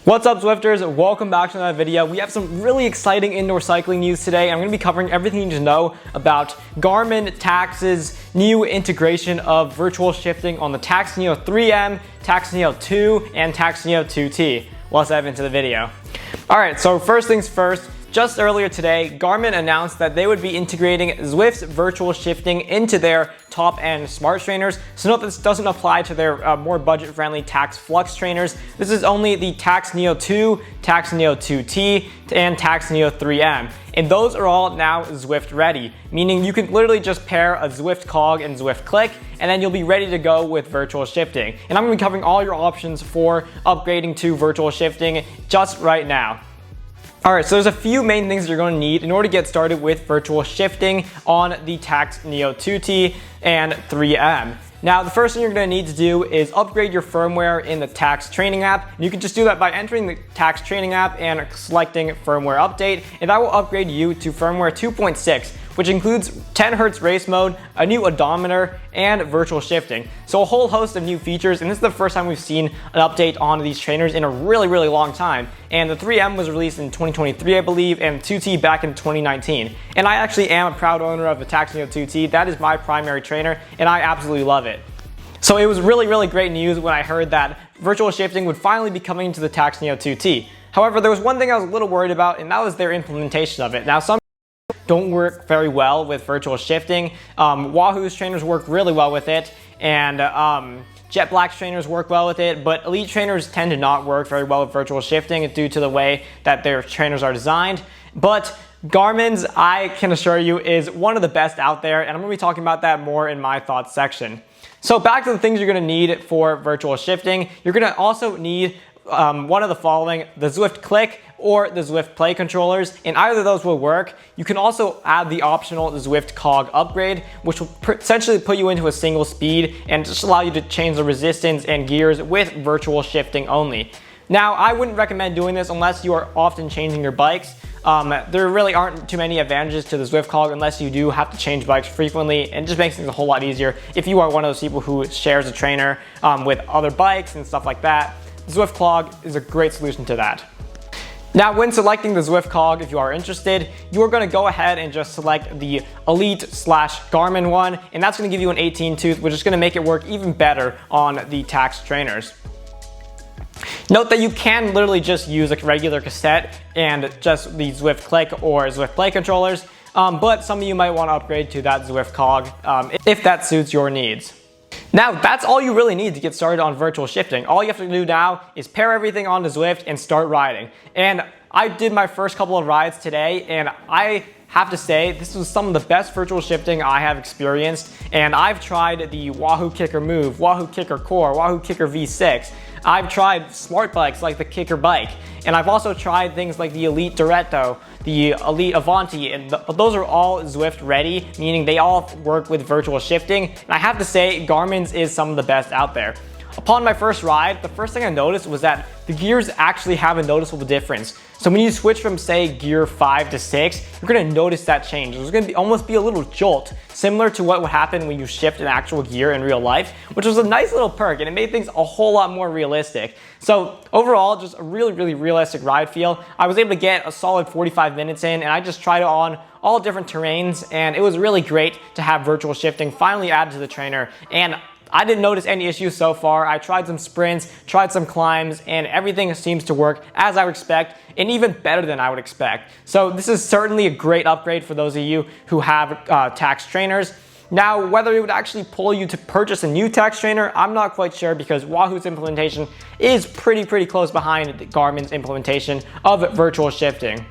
What's up, Zwifters? Welcome back to another video. We have some really exciting indoor cycling news today. I'm going to be covering everything you need to know about Garmin Tacx's new integration of virtual shifting on the Tacx Neo 3M, Tacx Neo 2, and Tacx Neo 2T. Let's dive into the video. Alright, so first things first. Just earlier today, Garmin announced that they would be integrating Zwift's virtual shifting into their top-end smart trainers. So note this doesn't apply to their more budget-friendly Tacx Flux trainers. This is only the Tacx Neo 2, Tacx Neo 2T, and Tacx Neo 3M. And those are all now Zwift ready, meaning you can literally just pair a Zwift cog and Zwift click, and then you'll be ready to go with virtual shifting. And I'm going to be covering all your options for upgrading to virtual shifting just right now. Alright, so there's a few main things you're going to need in order to get started with virtual shifting on the Tacx Neo 2T and 3M. Now, the first thing you're going to need to do is upgrade your firmware in the Tacx training app. You can just do that by entering the Tacx training app and selecting firmware update, and that will upgrade you to firmware 2.6, which includes 10 Hz race mode, a new odometer, and virtual shifting. So a whole host of new features, and this is the first time we've seen an update on these trainers in a really long time. And the 3M was released in 2023, I believe, and 2T back in 2019. And I actually am a proud owner of the Tacx Neo 2T. That is my primary trainer, and I absolutely love it. So it was really great news when I heard that virtual shifting would finally be coming to the Tacx Neo 2T. However, there was one thing I was a little worried about, and that was their implementation of it. Now, some don't work very well with virtual shifting. Wahoo's trainers work really well with it, and Jet Black's trainers work well with it, but Elite trainers tend to not work very well with virtual shifting due to the way that their trainers are designed. But Garmin's, I can assure you, is one of the best out there, and I'm going to be talking about that more in my thoughts section. So back to the things you're going to need for virtual shifting. You're going to also need one of the following: the Zwift Click or the Zwift Play controllers, and either of those will work. You can also add the optional Zwift Cog upgrade, which will essentially put you into a single speed and just allow you to change the resistance and gears with virtual shifting only. Now, I wouldn't recommend doing this unless you are often changing your bikes. There really aren't too many advantages to the Zwift Cog unless you do have to change bikes frequently, and it just makes things a whole lot easier if you are one of those people who shares a trainer with other bikes and stuff like that. The Zwift Cog is a great solution to that. Now, when selecting the Zwift Cog, if you are interested, you are going to go ahead and just select the Elite/Garmin one, and that's going to give you an 18 tooth, which is going to make it work even better on the Tacx trainers. Note that you can literally just use a regular cassette and just the Zwift Click or Zwift Play controllers, but some of you might want to upgrade to that Zwift Cog if that suits your needs. Now, that's all you really need to get started on virtual shifting. All you have to do now is pair everything onto Zwift and start riding. And I did my first couple of rides today, and I have to say this was some of the best virtual shifting I have experienced. And I've tried the Wahoo Kicker Move, Wahoo Kicker Core, Wahoo Kicker V6. I've tried smart bikes like the Kicker Bike, and I've also tried things like the Elite Diretto, the Elite Avanti, and those are all Zwift ready, meaning they all work with virtual shifting. And I have to say, Garmin's is some of the best out there. Upon my first ride, the first thing I noticed was that the gears actually have a noticeable difference. So when you switch from, say, gear 5 to 6, you're going to notice that change. There's going to almost be a little jolt, similar to what would happen when you shift an actual gear in real life, which was a nice little perk, and it made things a whole lot more realistic. So overall, just a really realistic ride feel. I was able to get a solid 45 minutes in, and I just tried it on all different terrains, and it was really great to have virtual shifting finally added to the trainer. And I didn't notice any issues so far. I tried some sprints, tried some climbs, and everything seems to work as I would expect, and even better than I would expect. So this is certainly a great upgrade for those of you who have Tacx trainers. Now, whether it would actually pull you to purchase a new Tacx trainer, I'm not quite sure, because Wahoo's implementation is pretty close behind Garmin's implementation of virtual shifting.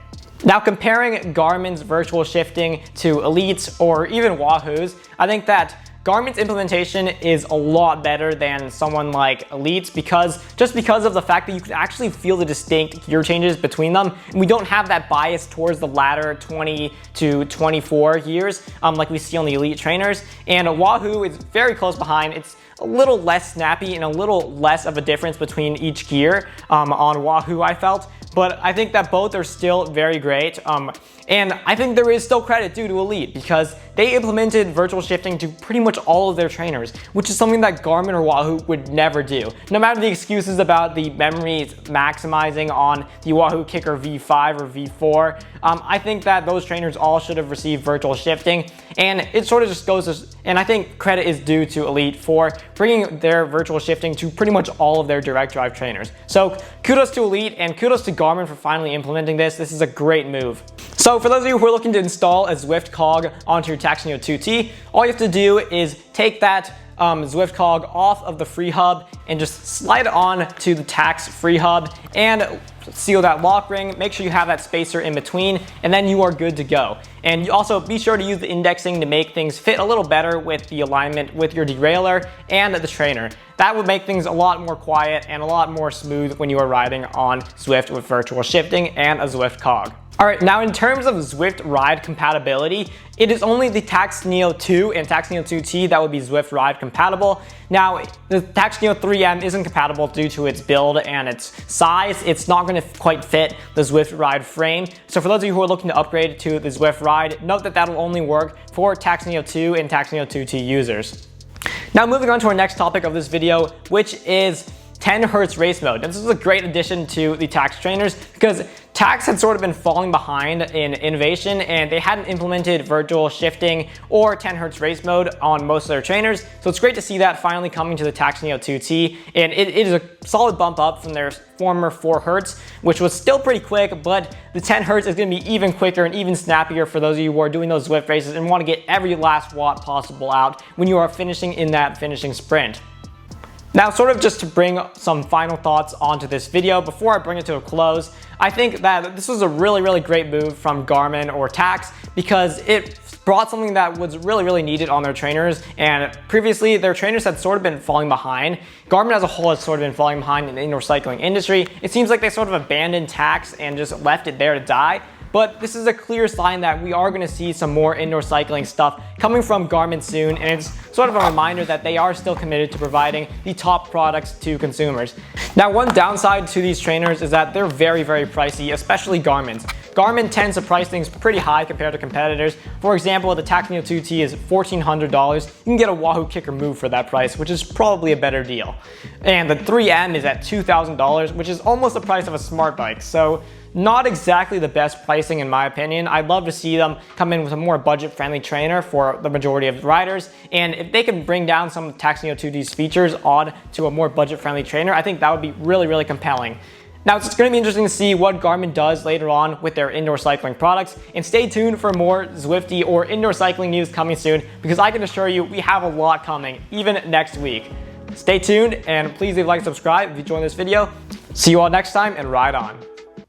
Now, comparing Garmin's virtual shifting to Elite's or even Wahoo's, I think that Garmin's implementation is a lot better than someone like Elite's because of the fact that you can actually feel the distinct gear changes between them. And we don't have that bias towards the latter 20 to 24 gears like we see on the Elite trainers. And Wahoo is very close behind. It's a little less snappy and a little less of a difference between each gear on Wahoo, I felt. But I think that both are still very great. And I think there is still credit due to Elite because they implemented virtual shifting to pretty much all of their trainers, which is something that Garmin or Wahoo would never do. No matter the excuses about the memory maximizing on the Wahoo Kicker V5 or V4, I think that those trainers all should have received virtual shifting, and it sort of just goes to, and I think credit is due to Elite for bringing their virtual shifting to pretty much all of their direct drive trainers. So kudos to Elite and kudos to Garmin for finally implementing this. This is a great move. So for those of you who are looking to install a Zwift cog onto your Tacx Neo 2T, all you have to do is take that Zwift cog off of the free hub and just slide it on to the Tacx free hub and seal that lock ring. Make sure you have that spacer in between, and then you are good to go. And you also be sure to use the indexing to make things fit a little better with the alignment with your derailleur and the trainer. That would make things a lot more quiet and a lot more smooth when you are riding on Zwift with virtual shifting and a Zwift cog. Alright, now in terms of Zwift ride compatibility, it is only the Tacx Neo 2 and Tacx Neo 2T that would be Zwift ride compatible. Now, the Tacx Neo 3M isn't compatible due to its build and its size. It's not going to quite fit the Zwift ride frame. So for those of you who are looking to upgrade to the Zwift ride, note that that'll only work for Tacx Neo 2 and Tacx Neo 2T users. Now moving on to our next topic of this video, which is 10 Hz race mode. This is a great addition to the Tacx trainers because Tacx had sort of been falling behind in innovation and they hadn't implemented virtual shifting or 10 Hz race mode on most of their trainers. So it's great to see that finally coming to the Tacx Neo 2T, and it is a solid bump up from their former 4 Hz, which was still pretty quick, but the 10 Hz is going to be even quicker and even snappier for those of you who are doing those Zwift races and want to get every last watt possible out when you are finishing in that finishing sprint. Now, sort of just to bring some final thoughts onto this video before I bring it to a close, I think that this was a really great move from Garmin or Tacx because it brought something that was really needed on their trainers, and previously their trainers had sort of been falling behind. Garmin as a whole has sort of been falling behind in the indoor cycling industry. It seems like they sort of abandoned Tacx and just left it there to die. But this is a clear sign that we are going to see some more indoor cycling stuff coming from Garmin soon, and it's sort of a reminder that they are still committed to providing the top products to consumers. Now, one downside to these trainers is that they're very pricey, especially Garmin's. Garmin tends to price things pretty high compared to competitors. For example, the Tacx Neo 2T is $1,400. You can get a Wahoo Kicker Move for that price, which is probably a better deal. And the 3M is at $2,000, which is almost the price of a smart bike. So not exactly the best pricing in my opinion. I'd love to see them come in with a more budget-friendly trainer for the majority of riders, and if they can bring down some of Tacx Neo 2T's features on to a more budget-friendly trainer, I think that would be really compelling. Now, it's going to be interesting to see what Garmin does later on with their indoor cycling products, and stay tuned for more Zwifty or indoor cycling news coming soon, because I can assure you we have a lot coming, even next week. Stay tuned, and please leave a like and subscribe if you enjoyed this video. See you all next time, and ride on.